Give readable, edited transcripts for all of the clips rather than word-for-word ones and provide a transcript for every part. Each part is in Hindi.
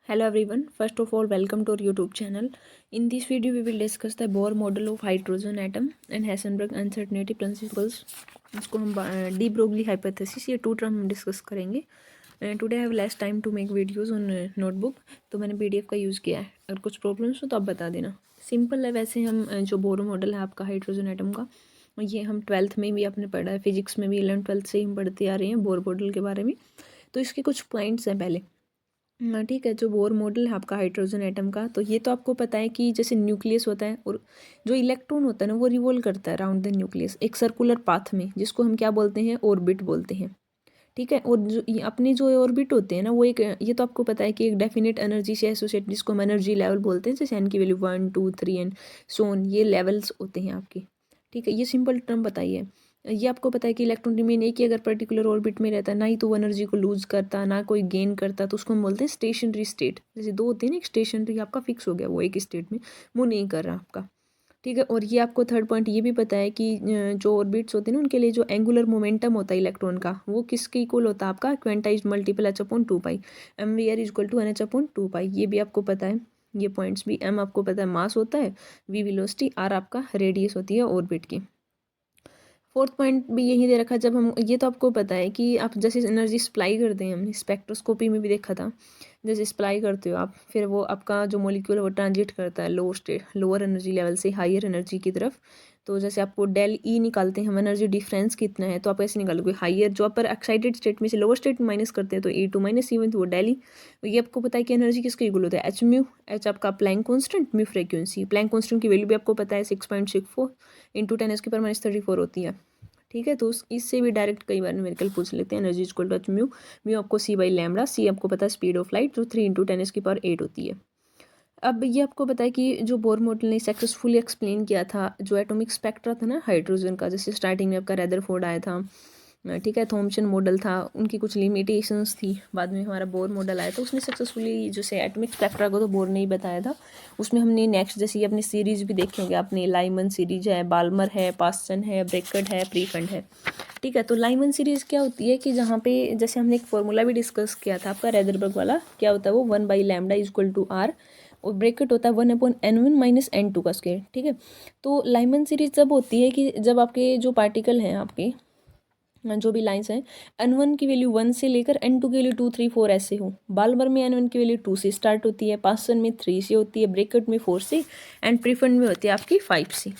Hello everyone, first of all welcome to our YouTube channel. In this video we will discuss the Bohr model of hydrogen atom and Heisenberg uncertainty principles. इसको हम डी ब्रोगली हाइपोथेसिस ये टू टर्म डिस्कस करेंगे. Today I have less time to make videos on notebook, तो मैंने PDF का यूज़ किया है. अगर कुछ प्रॉब्लम्स हो तो आप बता देना. सिंपल है. वैसे हम जो बोरो मॉडल है आपका हाइड्रोजन एटम का, ये हम 12th में भी आपने पढ़ा है, फिजिक्स में भी 11th-12th से ही हम पढ़ते आ रहे हैं बोर मॉडल के बारे में. तो इसके कुछ पॉइंट्स हैं पहले. हाँ ठीक है. जो बोर मॉडल है आपका हाइड्रोजन एटम का, तो ये तो आपको पता है कि जैसे न्यूक्लियस होता है और जो इलेक्ट्रॉन होता है ना वो रिवॉल्व करता है अराउंड द न्यूक्लियस एक सर्कुलर पाथ में, जिसको हम क्या बोलते हैं, ऑर्बिट बोलते हैं. ठीक है. और जो अपने जो ऑर्बिट होते हैं ना वो एक, ये तो आपको पता है कि एक डेफिनेट एनर्जी से एसोसिएट, जिसको हम एनर्जी लेवल बोलते हैं, जैसे एन की वैल्यू 1 2 3 एंड सोन, ये लेवल्स होते हैं आपके. ठीक है. ये सिंपल टर्म बताइए. ये आपको पता है कि इलेक्ट्रॉन रिमेन एक ही अगर पर्टिकुलर ऑर्बिट में रहता है, ना ही तो वो एनर्जी को लूज करता ना कोई गेन करता, तो उसको हम बोलते हैं स्टेशनरी स्टेट. जैसे दो होते हैं ना, एक स्टेशनरी आपका फिक्स हो गया, वो एक स्टेट में मूव नहीं कर रहा आपका. ठीक है. और ये आपको थर्ड पॉइंट ये भी पता है कि जो ऑर्बिट्स होते हैं ना, उनके लिए जो एंगुलर मोमेंटम होता है इलेक्ट्रॉन का, वो किसके इक्वल होता है, आपका क्वेंटाइज मल्टीपल h/2 पाई, mvr=n/2 पाई. ये भी आपको पता है. ये पॉइंट्स भी. m आपको पता है मास होता है, v वेलोसिटी, r आपका रेडियस होती है ऑर्बिट की. फोर्थ पॉइंट भी यही दे रखा है. जब हम, ये तो आपको पता है कि आप जैसे एनर्जी सप्लाई करते हैं, हमने स्पेक्ट्रोस्कोपी में भी देखा था, जैसे सप्लाई करते हो आप, फिर वो आपका जो मॉलिक्यूल है वो ट्रांजिट करता है लोअर एनर्जी लेवल से हायर एनर्जी की तरफ. तो जैसे आपको डेल ई निकालते हैं हम, एनर्जी डिफरेंस कितना है, तो आप ऐसे निकालोगे हायर, जो आप एक्साइटेड स्टेट में से लोअर स्टेट में माइनस करते हैं तो E2 - E1, तो वो डेल ई. ये आपको पता है कि एनर्जी किसका इक्वल होता है, एच म्यू. एच आपका Planck constant, mu frequency. Planck constant की वैल्यू भी आपको पता है 6.64 × 10⁻³ होती है. ठीक है. तो इससे भी डायरेक्ट कई बार न्यूमेरिकल पूछ लेते हैं. Energy equal to H mu. Mu आपको c/λ. सी आपको पता है स्पीड ऑफ लाइट, जो 3 × 10⁸ होती है. अब ये आपको पता है कि जो बोर मॉडल ने सक्सेसफुली एक्सप्लेन किया था जो एटॉमिक स्पेक्ट्रा था ना हाइड्रोजन का, जैसे स्टार्टिंग में आपका रदरफोर्ड आया था, ठीक है, थॉमसन मॉडल था, उनकी कुछ लिमिटेशंस थी. बाद में हमारा बोर मॉडल आया था, उसने सक्सेसफुली जैसे एटॉमिक स्पेक्ट्रा को तो बोर ने ही बताया था. उसमें हमने नेक्स्ट जैसे ये अपनी सीरीज़ भी देखे होंगे आपने, लाइमन सीरीज है, बाल्मर है, पास्टन है, ब्रेकट है, प्रीफंड है. ठीक है. तो लाइमन सीरीज़ क्या होती है कि जहाँ पे जैसे हमने एक फॉर्मूला भी डिस्कस किया था आपका रदरबर्ग वाला, क्या होता है वो 1/λ=r, और ब्रैकेट होता है 1/n1 - n2 का स्क्वायर. ठीक है. तो लाइमन सीरीज जब होती है कि जब आपके जो पार्टिकल हैं, आपके जो भी लाइंस हैं, n1 की वैल्यू 1 से लेकर n2 की वैल्यू 2 3 4 ऐसे हो. बाल्मर में n1 की वैल्यू 2 से स्टार्ट होती है, पास्टन में 3 से होती है, ब्रैकेट में 4 से, एंड प्रीफंड में होती है आपकी 5 से.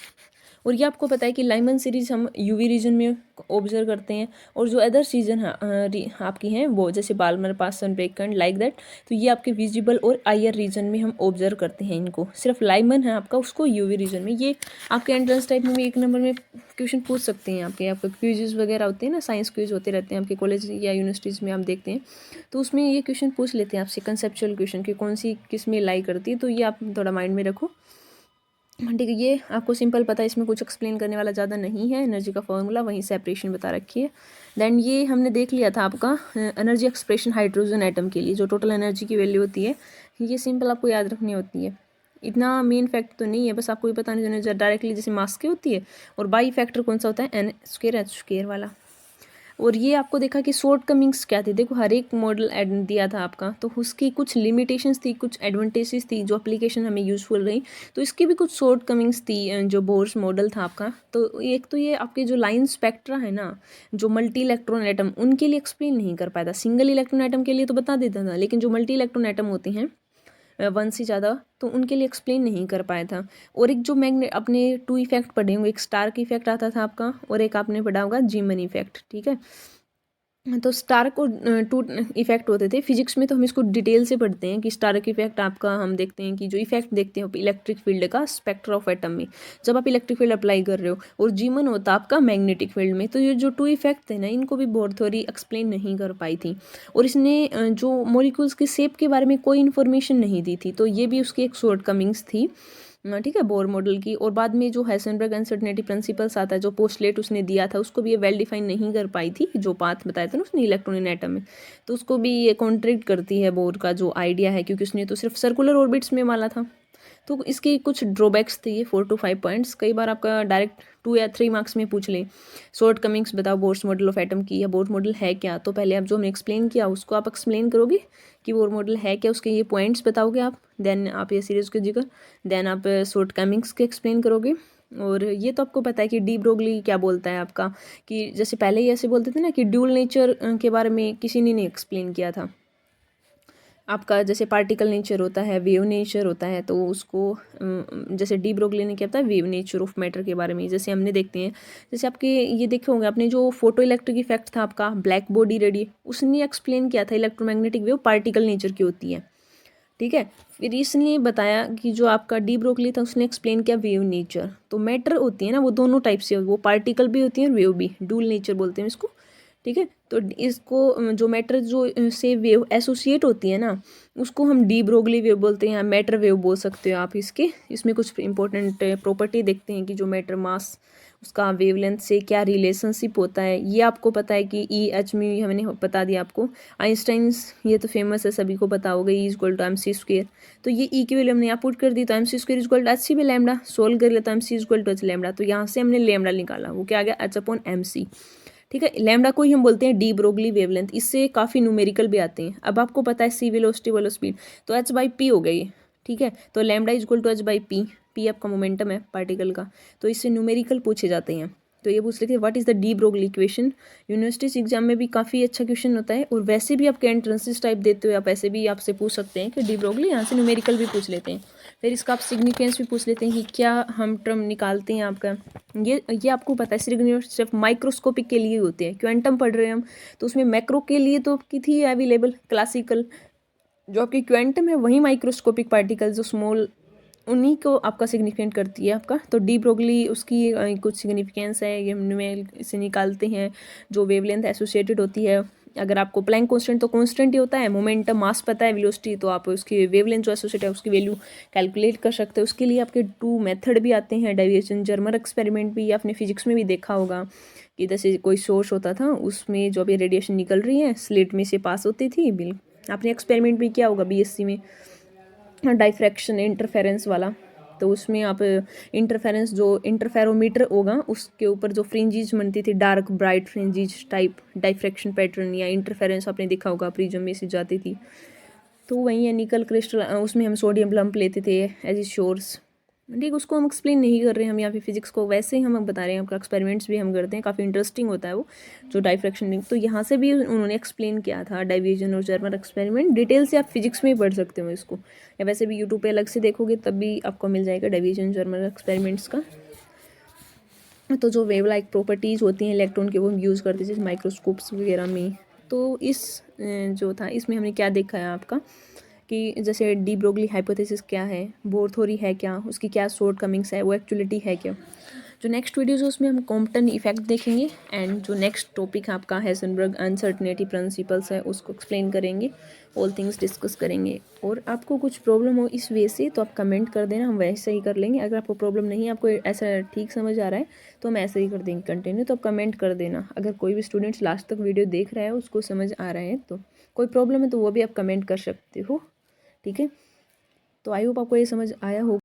और ये आपको पता है कि लाइमन सीरीज हम यूवी रीजन में ऑब्जर्व करते हैं, और जो अदर सीजन आपकी हैं वो जैसे बाल्मर, पास्टन, ब्रेकंड, लाइक दैट, तो ये आपके विजिबल और आईआर रीजन में हम ऑब्जर्व करते हैं इनको. सिर्फ लाइमन है आपका, उसको यूवी रीजन में. ये आपके एंट्रेंस टाइप में भी 1 नंबर में क्वेश्चन पूछ सकते हैं. आपके क्विजेज वगैरह होते हैं ना, साइंस क्विज होते रहते हैं आपके कॉलेज या यूनिवर्सिटीज़ में, आप देखते हैं तो उसमें ये क्वेश्चन पूछ लेते हैं आपसे, कंसेप्चुअल क्वेश्चन कि कौन सी किस में लाई करती है. तो ये आप थोड़ा माइंड में रखो. ठीक है. ये आपको सिंपल पता है, इसमें कुछ एक्सप्लेन करने वाला ज़्यादा नहीं है. एनर्जी का फॉर्मूला वहीं सेपरेशन बता रखी है. देन ये हमने देख लिया था आपका एनर्जी एक्सप्रेशन हाइड्रोजन एटम के लिए, जो टोटल एनर्जी की वैल्यू होती है. ये सिंपल आपको याद रखनी होती है. इतना मेन फैक्ट तो नहीं है, बस आपको ये पता नहीं होना डायरेक्टली जैसे मास की होती है. और बाई फैक्टर कौन सा होता है, n²h² वाला. और ये आपको देखा कि शॉर्ट कमिंग्स क्या थी. देखो हर एक मॉडल दिया था आपका, तो उसकी कुछ लिमिटेशंस थी, कुछ एडवांटेजेस थी, जो एप्लीकेशन हमें यूज़फुल रही. तो इसकी भी कुछ शॉर्ट कमिंग्स थी जो बोर्स मॉडल था आपका. तो एक तो ये आपके जो लाइन स्पेक्ट्रा है ना, जो मल्टी इलेक्ट्रॉन एटम, उनके लिए एक्सप्लेन नहीं कर पाया था. सिंगल इलेक्ट्रॉन एटम के लिए तो बता देता था, लेकिन जो मल्टी इलेक्ट्रॉन एटम होते हैं 1 से ज़्यादा, तो उनके लिए एक्सप्लेन नहीं कर पाया था. और एक जो अपने 2 इफेक्ट पढ़े होंगे, एक स्टार्क इफेक्ट आता था आपका, और एक आपने पढ़ा होगा जीमन इफेक्ट. ठीक है. तो स्टार्क और 2 इफेक्ट होते थे. फिजिक्स में तो हम इसको डिटेल से पढ़ते हैं कि स्टार्क इफेक्ट आपका, हम देखते हैं कि जो इफेक्ट देखते हैं इलेक्ट्रिक फील्ड का स्पेक्ट्रा ऑफ एटम में, जब आप इलेक्ट्रिक फील्ड अप्लाई कर रहे हो, और जीमन होता आपका मैग्नेटिक फील्ड में. तो ये जो 2 इफेक्ट थे ना, इनको भी बोर थ्योरी एक्सप्लेन नहीं कर पाई थी. और इसने जो मॉलिक्यूल्स की शेप के बारे में कोई इन्फॉर्मेशन नहीं दी थी. तो ये भी उसकी एक शॉर्ट कमिंग्स थी. ठीक है, बोर मॉडल की. और बाद में जो हाइसेनबर्ग अनसर्टेनिटी प्रिंसिपल्स आता है, जो पोस्टलेट उसने दिया था, उसको भी ये वेल डिफाइन नहीं कर पाई थी. जो पाथ बताया था ना उसने इलेक्ट्रॉन इन एटम में, तो उसको भी ये कॉन्ट्रैक्ट करती है बोर का जो आइडिया है, क्योंकि उसने तो सिर्फ सर्कुलर ऑर्बिट्स में माना था. तो इसके कुछ ड्रॉबैक्स थे ये 4 to 5 पॉइंट्स। कई बार आपका डायरेक्ट 2 या 3 मार्क्स में पूछ ले, शॉर्ट कमिंग्स बताओ बोर्स मॉडल ऑफ एटम की, या बोर्स मॉडल है क्या। तो पहले आप जो हमने एक्सप्लेन किया उसको आप एक्सप्लेन करोगे कि बोर्स मॉडल है क्या, उसके ये पॉइंट्स बताओगे आप, देन आप ये सीरीज कीजिएगा, देन आप शॉर्ट कमिंग्स के एक्सप्लेन करोगे। और ये तो आपको पता है कि डी ब्रोगली क्या बोलता है आपका, कि जैसे पहले ही ऐसे बोलते थे ना कि ड्यूल नेचर के बारे में किसी ने नहीं एक्सप्लेन किया था आपका। जैसे पार्टिकल नेचर होता है, वेव नेचर होता है, तो उसको जैसे डी ब्रोगली ने क्या था वेव नेचर ऑफ मैटर के बारे में। जैसे हमने देखते हैं, जैसे आपके ये देखे होंगे आपने जो फोटो इलेक्ट्रिक इफेक्ट था आपका ब्लैक बॉडी रेडी, उसने एक्सप्लेन किया था इलेक्ट्रोमैग्नेटिक वेव पार्टिकल नेचर की होती है, ठीक है। फिर इसने बताया कि जो आपका डी ब्रोगली था उसने एक्सप्लेन किया वेव नेचर। तो मैटर होती है ना वो दोनों टाइप से, वो पार्टिकल भी होती है और वेव भी, डूल नेचर बोलते हैं इसको, ठीक है। तो इसको जो मैटर जो से वेव एसोसिएट होती है ना उसको हम डी ब्रोगली वेव बोलते हैं, या मैटर वेव बोल सकते हो आप इसके। इसमें कुछ इंपॉर्टेंट प्रॉपर्टी देखते हैं कि जो मैटर मास उसका वेवलेंथ से क्या रिलेशनशिप होता है। ये आपको पता है कि ई एच मी हमने बता दिया आपको। आइंस्टाइंस ये तो फेमस है, सभी को पता होगा, E is equal to M C square. तो ये ई की वैल्यू हमने यहाँ पुट कर दी, तो M C square is equal to H C by lambda. Solve कर लिया तो M C is equal to H lambda, तो यहाँ से हमने लैम्डा निकाला, वो क्या आ गया एच अपॉन एम सी, ठीक है। लैम्डा को ही हम बोलते हैं डी ब्रोगली वेवलेंथ। इससे काफ़ी न्यूमेरिकल भी आते हैं। अब आपको पता है सी वेलोसिटी वालो स्पीड, तो एच बाई पी हो गई, ठीक है। तो lambda is equal to H by P, P आपका मोमेंटम है पार्टिकल का, तो इससे न्यूमेरिकल पूछे जाते हैं। तो ये पूछ लेते हैं what is the de Broglie equation. Universities exam में भी काफ़ी अच्छा क्वेश्चन होता है, और वैसे भी आपके एंट्रेंसेस टाइप देते हुए आप ऐसे भी आपसे पूछ सकते हैं कि डी ब्रोगली, यहाँ से न्यूमेरिकल भी पूछ लेते हैं। फिर इसका आप सिग्निफिकेंस भी पूछ लेते हैं कि क्या हम टर्म निकालते हैं आपका। ये आपको पता है सिर्फ माइक्रोस्कोपिक के लिए होते हैं। क्वांटम पढ़ रहे हैं हम, तो उसमें मैक्रो के लिए तो आपकी थी अवेलेबल क्लासिकल, जो आपकी क्वांटम है वही माइक्रोस्कोपिक पार्टिकल जो स्मॉल, उन्हीं को आपका सिग्निफिकेंट करती है आपका। तो डी ब्रोगली उसकी कुछ सिग्निफिकेंस है, ये हम इसे निकालते हैं। जो वेवलेंथ एसोसिएटेड होती है, अगर आपको प्लैंक कांस्टेंट तो कांस्टेंट ही होता है, मोमेंटम मास पता है, वेलोसिटी, तो आप उसकी वेवलेंथ जो एसोसिएट है उसकी वैल्यू कैलकुलेट कर सकते हैं। उसके लिए आपके 2 मेथड भी आते हैं, डेविएशन जर्मर एक्सपेरिमेंट भी, आपने फिजिक्स में भी देखा होगा कि जैसे कोई सोर्स होता था उसमें जो अभी रेडिएशन निकल रही है स्लिट में से पास होती थी, बिल आपने एक्सपेरिमेंट भी किया होगा बीएससी में, डाइफ्रैक्शन इंटरफेरेंस वाला। तो उसमें आप इंटरफेरेंस जो इंटरफेरोमीटर होगा उसके ऊपर जो फ्रिंजीज बनती थी, dark bright fringes type diffraction pattern या इंटरफेरेंस आपने देखा होगा प्रिज्म में से जाती थी, तो वही है निकल क्रिस्टल, उसमें हम सोडियम लंप लेते थे एज ए सोर्स, ठीक। उसको हम एक्सप्लेन नहीं कर रहे हैं हम यहाँ पे फिजिक्स को, वैसे ही हम बता रहे हैं। आपका एक्सपेरिमेंट्स भी हम करते हैं, काफ़ी इंटरेस्टिंग होता है वो जो डाइफ्रैक्शन। तो यहाँ से भी उन्होंने एक्सप्लेन किया था डाइविजन और जर्मर एक्सपेरिमेंट। डिटेल से आप फिजिक्स में ही पढ़ सकते हो इसको, या वैसे भी यूट्यूब पे अलग से देखोगे तब भी आपको मिल जाएगा डाइविजन जर्मर एक्सपेरिमेंट्स का। तो जो वेव लाइक प्रॉपर्टीज़ होती हैं इलेक्ट्रॉन के, वो हम यूज़ करते हैं जैसे माइक्रोस्कोप्स वगैरह में। तो इस जो था इसमें हमने क्या देखा है आपका कि जैसे डी ब्रोगली हाइपोथेसिस क्या है, बोर थ्योरी है क्या, उसकी क्या शॉर्ट कमिंग्स है, वो एक्चुअलिटी है क्या। जो नेक्स्ट वीडियोज़ है उसमें हम कॉम्पटन इफेक्ट देखेंगे, एंड जो नेक्स्ट टॉपिक है आपका हेजनबर्ग अनसर्टेनिटी प्रिंसिपल्स है उसको एक्सप्लेन करेंगे, ऑल थिंग्स डिस्कस करेंगे। और आपको कुछ प्रॉब्लम हो इस वे से तो आप कमेंट कर देना, हम वैसे ही कर लेंगे। अगर आपको प्रॉब्लम नहीं है, आपको ऐसा ठीक समझ आ रहा है तो हम ऐसे ही कर देंगे कंटिन्यू, तो आप कमेंट कर देना। अगर कोई भी स्टूडेंट्स लास्ट तक वीडियो देख रहा है उसको समझ आ रहा है, तो कोई प्रॉब्लम है तो वो भी आप कमेंट कर सकते हो, ठीक है। तो आई होप आपको ये समझ आया हो।